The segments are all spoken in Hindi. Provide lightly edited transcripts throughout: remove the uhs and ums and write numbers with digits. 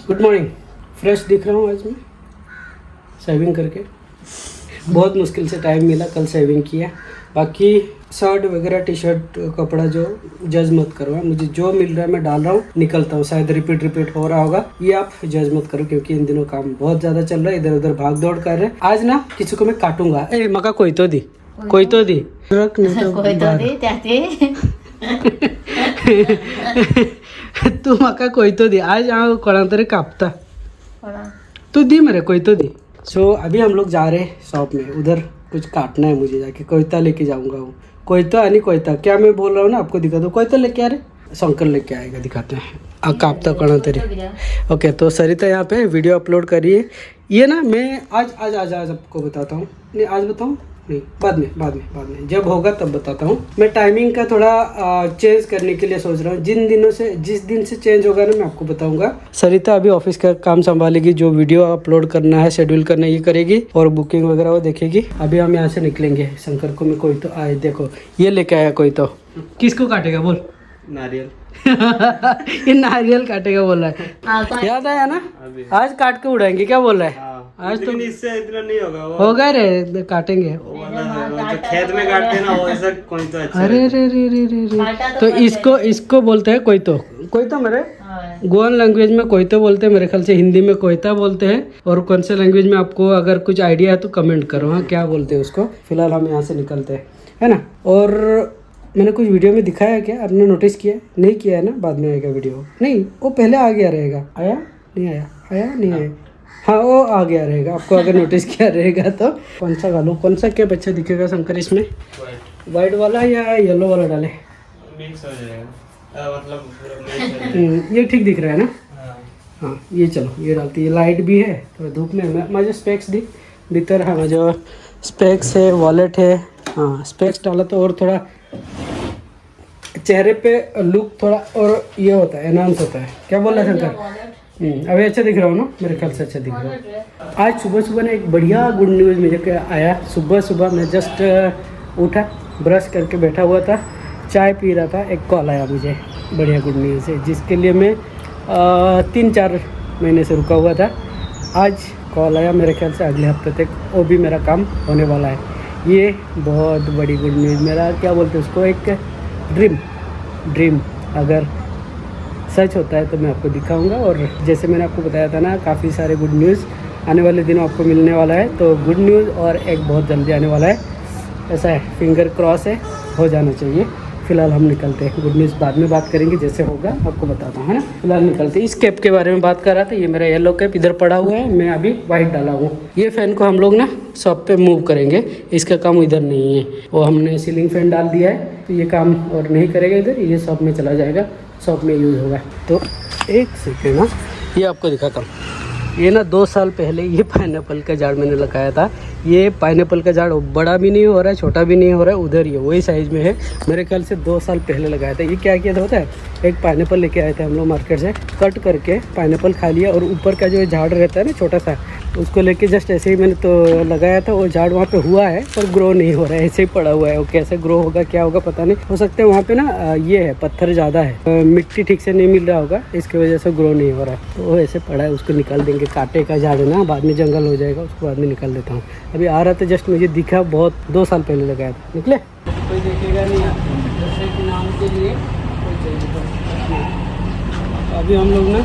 Good morning. फ्रेश दिख रहा हूँ आज मैं शेविंग करके। बहुत मुश्किल से टाइम मिला, कल शेविंग किया। बाकी शर्ट वगैरह टी शर्ट कपड़ा जो जज मत करो, मुझे जो मिल रहा है मैं डाल रहा हूँ, निकलता हूँ। शायद रिपीट हो रहा होगा, ये आप जज मत करो क्योंकि इन दिनों काम बहुत ज़्यादा चल रहा है, इधर उधर भाग दौड़ कर रहे हैं। आज ना किसी को मैं काटूंगा। ए मका कोई तो दी रख नहीं तो कोई तो दी त्याचे तू मका कोई तो दी आज यहाँ कोणा तरी कापता तू दी मेरे कोई तो दी। सो अभी हम लोग जा रहे हैं शॉप में, उधर कुछ काटना है मुझे, जाके कोयता लेके जाऊंगा। वो कोयता क्या मैं बोल रहा हूँ ना, आपको दिखा दो। कोयता लेके आ रहे, शंकर लेके आएगा, दिखाते हैं। कापता कोणा तरी। ओके, तो सरिता यहाँ पे वीडियो अपलोड करिए। ये ना मैं आज आपको बताता हूँ। नहीं आज बताऊँ, नहीं बाद में जब होगा तब बताता हूँ। मैं टाइमिंग का थोड़ा चेंज करने के लिए सोच रहा हूँ। जिस दिन से चेंज होगा ना मैं आपको बताऊंगा। सरिता अभी ऑफिस का काम संभालेगी, जो वीडियो अपलोड करना है, शेड्यूल करना है, ये करेगी, और बुकिंग वगैरह वो देखेगी। अभी हम यहाँ से निकलेंगे। शंकर को मैं कोई तो आए, देखो ये लेके आया कोई तो। किसको काटेगा बोल? नारियल ये नारियल काटेगा बोल रहा है। याद आया ना, आज काट के उड़ाएंगे, क्या बोल रहा है? आज तो इससे इतना नहीं होगा। होगा रे, काटेंगे। जो खेत में काटते हैं ना वो ऐसा कोई तो अच्छा। अरे रे तो इसको बोलते हैं कोई तो मेरे गोवन लैंग्वेज में कोई तो बोलते हैं, मेरे ख्याल से हिंदी में कोयता बोलते हैं। और कौन से लैंग्वेज में आपको अगर कुछ आइडिया है तो कमेंट करो, हाँ क्या बोलते हैं उसको। फिलहाल हम यहाँ से निकलते हैं, है ना। और मैंने कुछ वीडियो में दिखाया क्या, आपने नोटिस किया? नहीं किया है ना, बाद में आएगा वीडियो। नहीं वो पहले आ गया रहेगा। आया नहीं आया हाँ वो आ गया रहेगा, आपको अगर नोटिस किया रहेगा तो। कौन सा डालूं, कौन सा कैप अच्छा दिखेगा शंकर इसमें? वाइट वाला या येलो वाला डाले? मिक्स हो जाएगा, मतलब ये ठीक दिख रहा है ना। हाँ ये चलो, ये डालती है। लाइट भी है तो धूप में माझे स्पेक्स दी भीतर। हाँ माझे स्पेक्स है, वॉलेट है। हाँ स्पेक्स डाला तो और थोड़ा चेहरे पे लुक थोड़ा और ये होता है, एनहांस होता है। क्या बोल रहा है शंकर? अभी अच्छा दिख रहा हूँ ना, मेरे ख्याल से अच्छा दिख रहा है। आज सुबह ना एक बढ़िया गुड न्यूज़ मुझे आया। सुबह मैं जस्ट उठा, ब्रश करके बैठा हुआ था, चाय पी रहा था, एक कॉल आया मुझे, बढ़िया गुड न्यूज़ है, जिसके लिए मैं 3-4 महीने से रुका हुआ था। आज कॉल आया, मेरे ख्याल से अगले हफ्ते तक वो भी मेरा काम होने वाला है। ये बहुत बड़ी गुड न्यूज़, मेरा क्या बोलते हैं उसको, एक ड्रीम अगर सच होता है तो मैं आपको दिखाऊंगा। और जैसे मैंने आपको बताया था ना, काफ़ी सारे गुड न्यूज़ आने वाले दिनों आपको मिलने वाला है। तो गुड न्यूज़ और एक बहुत जल्दी आने वाला है, ऐसा है, फिंगर क्रॉस है, हो जाना चाहिए। फिलहाल हम निकलते हैं, गुड न्यूज़ बाद में बात करेंगे, जैसे होगा आपको बताता हूँ, है ना। फिलहाल निकलते हैं। इस कैप के बारे में बात कर रहा था, ये मेरा येलो कैप इधर पड़ा हुआ है, मैं अभी वाइट डाला हूँ। ये फ़ैन को हम लोग ना शॉप पे मूव करेंगे, इसका काम इधर नहीं है। वो हमने सीलिंग फैन डाल दिया है, तो ये काम और नहीं करेगा इधर, ये शॉप में चला जाएगा, शॉप में यूज़ होगा। तो एक सेकेंड ना, ये आपको दिखाता हूँ। ये ना 2 साल पहले ये पाइनएप्पल का झाड़ मैंने लगाया था। ये पाइनएप्पल का झाड़ बड़ा भी नहीं हो रहा है, छोटा भी नहीं हो रहा है, उधर ही वही साइज़ में है। मेरे ख्याल से 2 साल पहले लगाया था। ये क्या किया था होता है, एक पाइनएप्पल लेके आए थे हम लोग मार्केट से, कट करके पाइनएप्पल खा लिया, और ऊपर का जो झाड़ रहता है ना छोटा सा, उसको लेके जस्ट ऐसे ही मैंने तो लगाया था। वो झाड़ वहाँ पे हुआ है पर ग्रो नहीं हो रहा है, ऐसे ही पड़ा हुआ है। वो कैसे ग्रो होगा, क्या होगा पता नहीं। हो सकता है वहाँ पे ना ये है, पत्थर ज़्यादा है, मिट्टी ठीक से नहीं मिल रहा होगा, इसकी वजह से ग्रो नहीं हो रहा है। तो वो ऐसे पड़ा है, उसको निकाल देंगे। कांटे का झाड़ है ना, बाद में जंगल हो जाएगा, उसको बाद में निकाल देता हूँ। अभी आ रहा था जस्ट, मुझे दिखा, बहुत 2 साल पहले लगाया था। निकले कोई देखेगा नहीं, जैसे कि नाम के लिए कोई चाहिए। अभी हम लोग ना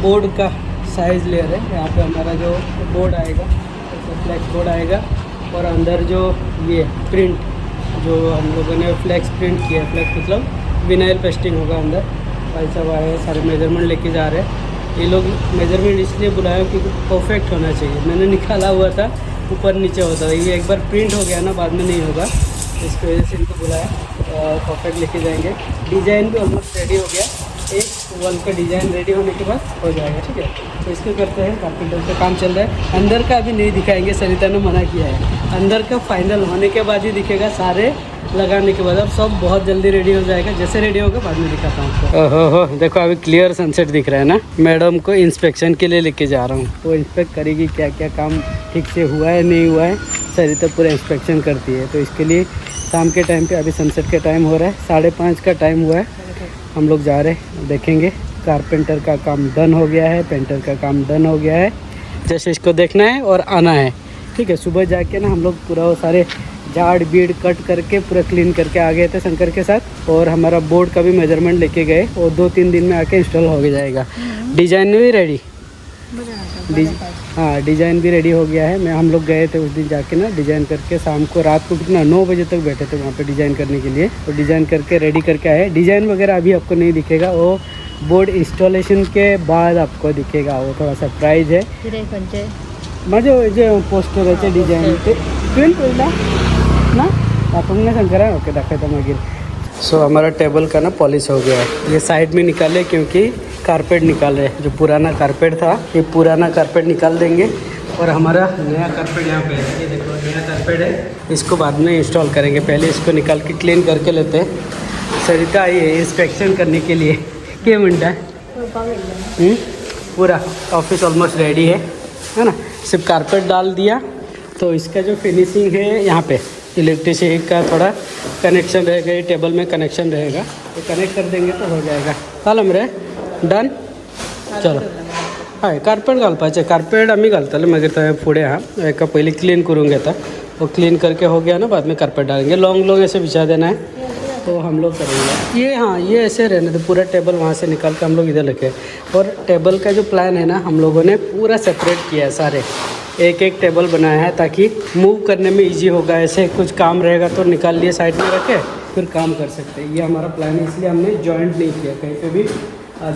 बोर्ड का साइज़ ले रहे हैं। यहाँ पे हमारा जो बोर्ड आएगा, तो फ्लैक्स बोर्ड आएगा, और अंदर जो ये प्रिंट जो हम लोगों ने फ्लैक्स प्रिंट किया है, फ्लैक्स मतलब विनाइल पेस्टिंग होगा अंदर। भाई साहब आए, सारे मेजरमेंट लेके जा रहे हैं। ये लोग मेजरमेंट इसलिए बुलाया क्योंकि परफेक्ट होना चाहिए। मैंने निकाला हुआ था, ऊपर नीचे होता था, ये एक बार प्रिंट हो गया ना, बाद में नहीं होगा, इसकी वजह से इनको बुलाया। परफेक्ट लेके जाएंगे। डिज़ाइन भी ऑलमोस्ट रेडी हो गया, एक वॉल का डिज़ाइन रेडी होने के बाद हो जाएगा, ठीक है। तो इसको करते हैं, कारपेंटर का काम चल रहा है। अंदर का अभी नहीं दिखाएंगे, सरिता ने मना किया है। अंदर का फाइनल होने के बाद ही दिखेगा, सारे लगाने के बाद। अब सब बहुत जल्दी रेडी हो जाएगा, जैसे रेडी होगा बाद में दिखाता हूँ आपको। ओहो देखो, अभी क्लियर सनसेट दिख रहा है ना। मैडम को इंस्पेक्शन के लिए लेके जा रहा हूँ, वो इंस्पेक्ट करेगी क्या क्या काम ठीक से हुआ है नहीं हुआ है। सरिता पूरा इंस्पेक्शन करती है, तो इसके लिए शाम के टाइम पे, अभी सनसेट का टाइम हो रहा है, 5:30 का टाइम हुआ है, हम लोग जा रहे हैं, देखेंगे कारपेंटर का काम डन हो गया है, पेंटर का काम डन हो गया है। जैसे इसको देखना है और आना है, ठीक है। सुबह जाके ना हम लोग पूरा वो सारे झाड़ बीड़ कट करके पूरा क्लीन करके आ गए थे शंकर के साथ, और हमारा बोर्ड का भी मेजरमेंट लेके गए, और 2-3 दिन में आके इंस्टॉल हो जाएगा। डिज़ाइन भी रेडी, हाँ डिज़ाइन भी रेडी हो गया है। हम लोग गए थे उस दिन जाके ना डिज़ाइन करके, शाम को रात को कितना 9 बजे तक बैठे थे वहाँ पे डिज़ाइन करने के लिए, और डिज़ाइन करके रेडी करके आए। डिज़ाइन वगैरह अभी आपको नहीं दिखेगा, वो बोर्ड इंस्टॉलेशन के बाद आपको दिखेगा, वो थोड़ा सरप्राइज है। माझे जे पोस्टर आहे डिझाईन ते ट्विन पहिला ना आपण नाही शंकरा ओके दाखवतो मागील। सो हमारा टेबल का ना पॉलिश हो गया है। ये साइड में निकाले क्योंकि कारपेट निकाल रहे, जो पुराना कारपेट था ये पुराना कारपेट निकाल देंगे, और हमारा नया कारपेट यहाँ पे है। ये देखो नया कारपेट है, इसको बाद में इंस्टॉल करेंगे। पहले इसको निकाल के क्लीन करके लेते हैं। सरिता आई है इंस्पेक्शन करने के लिए। क्या म्हणता है? पूरा ऑफिस ऑलमोस्ट रेडी है ना। सिर्फ कारपेट डाल दिया तो इसका जो फिनिशिंग है यहाँ पे इलेक्ट्रिसिटी का थोड़ा कनेक्शन रहेगा, ये टेबल में कनेक्शन रहेगा, तो कनेक्ट कर देंगे तो हो जाएगा। चालम रे डन। चलो हय कारपेट घालपाचे, कारपेट आम्ही घालतले मागीर थंय फुडें हा एका पहिले क्लीन करून घेता, वो क्लीन करके हो गया ना बाद में कारपेट डालेंगे। लॉन्ग ऐसे बिछा देना है तो हम लोग करेंगे ये। हाँ ये ऐसे रहने तो पूरा टेबल वहाँ से निकाल के हम लोग इधर लेके, और टेबल का जो प्लान है ना हम लोगों ने पूरा सेपरेट किया है, सारे एक एक टेबल बनाया है ताकि मूव करने में इजी होगा। ऐसे कुछ काम रहेगा तो निकाल लिए साइड में रखे फिर काम कर सकते हैं। ये हमारा प्लान है, इसलिए हमने जॉइंट नहीं किया कहीं पे भी,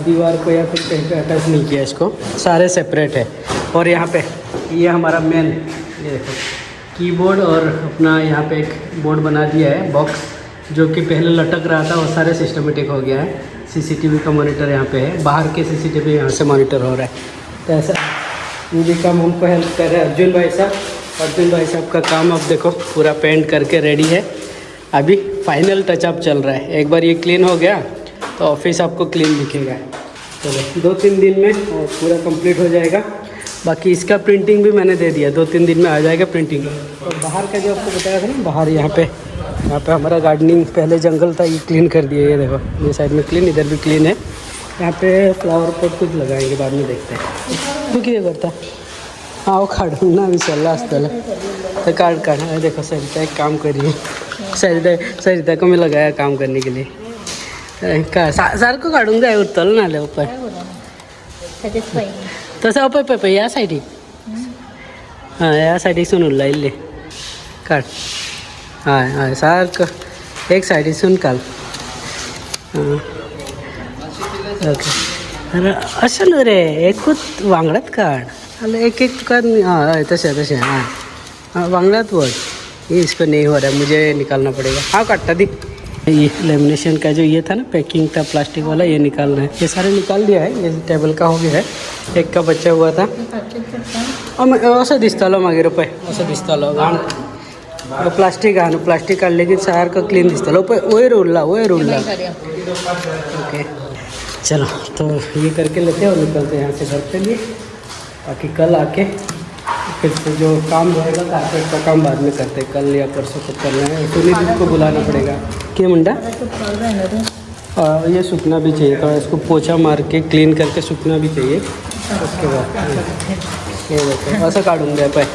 दीवार को या फिर कहीं पे अटैच नहीं किया इसको, सारे सेपरेट है। और यहाँ पे ये हमारा मेन, ये देखो कीबोर्ड, और अपना यहाँ पे एक बोर्ड बना दिया है बॉक्स, जो कि पहले लटक रहा था वो सारे सिस्टमेटिक हो गया है। सीसीटीवी का मॉनिटर यहाँ पे है, बाहर के सीसीटीवी यहाँ से मॉनिटर हो रहा है। तो ऐसा ये भी काम हमको हेल्प कर रहे हैं अर्जुन भाई साहब। अर्जुन भाई साहब का काम अब देखो पूरा पेंट करके रेडी है, अभी फाइनल टचअप चल रहा है। एक बार ये क्लीन हो गया तो ऑफिस आपको क्लीन दिखेगा। चलो 2-3 दिन में पूरा कंप्लीट हो जाएगा। बाकी इसका प्रिंटिंग भी मैंने दे दिया, 2-3 दिन में आ जाएगा प्रिंटिंग। और बाहर का जो आपको बताया था ना, बाहर यहाँ पे हमारा गार्डनिंग, पहले जंगल था ये क्लीन कर दिया। ये देखो ये साइड में क्लीन, इधर भी क्लीन है। यहाँ पे फ्लावर पॉट कुछ लगाएंगे बाद में, देखते हैं तू किती करता। हाँ वो काढून ना विसरला असताना तो काढ देखो सरिता एक काम करी, सरिता को मैं लगाया काम करने के लिए। का सारखं काढून द्या उतल ना आले ऊपर तसं ऊपर या साईडी, हां या साईडीसून उरला इल्ले काढ। हय हय सारखं एक साईडीसून काल। हां ओके अरे असं न्हू रे, एकूच वांगडात काढ, अरे एक एक तुका। हाँ तसे हाँ वांगड़ात वर्ड, ये इसको नहीं हो रहा है, मुझे निकालना पड़ेगा। हाँ काटता दी। ये लेमिनेशन का जो ये था ना पैकिंग था प्लास्टिक वाला, ये निकालना है। ये सारे निकाल दिया है, ये टेबल का हो गया है, एक का बचा हुआ था। असं दिसतालो मागे रुपये, असं दिसतालो घाण प्लास्टिक घाण, प्लास्टिक काढले की सारखं क्लीन दिसतालो। वयर उरला ओके चलो तो ये करके लेते हैं और निकलते हैं यहाँ से घर के लिए, ताकि कल आके फिर से जो काम रहेगा कारपेट का काम बाद में करते हैं, कल या परसों को करना है। सुनील को बुलाना पड़ेगा। क्या मुंडा ये सूखना भी चाहिए थोड़ा, इसको पोछा मार के क्लीन करके सूखना भी चाहिए। उसके बाद ये देखो ऐसा काढून द्या पाय।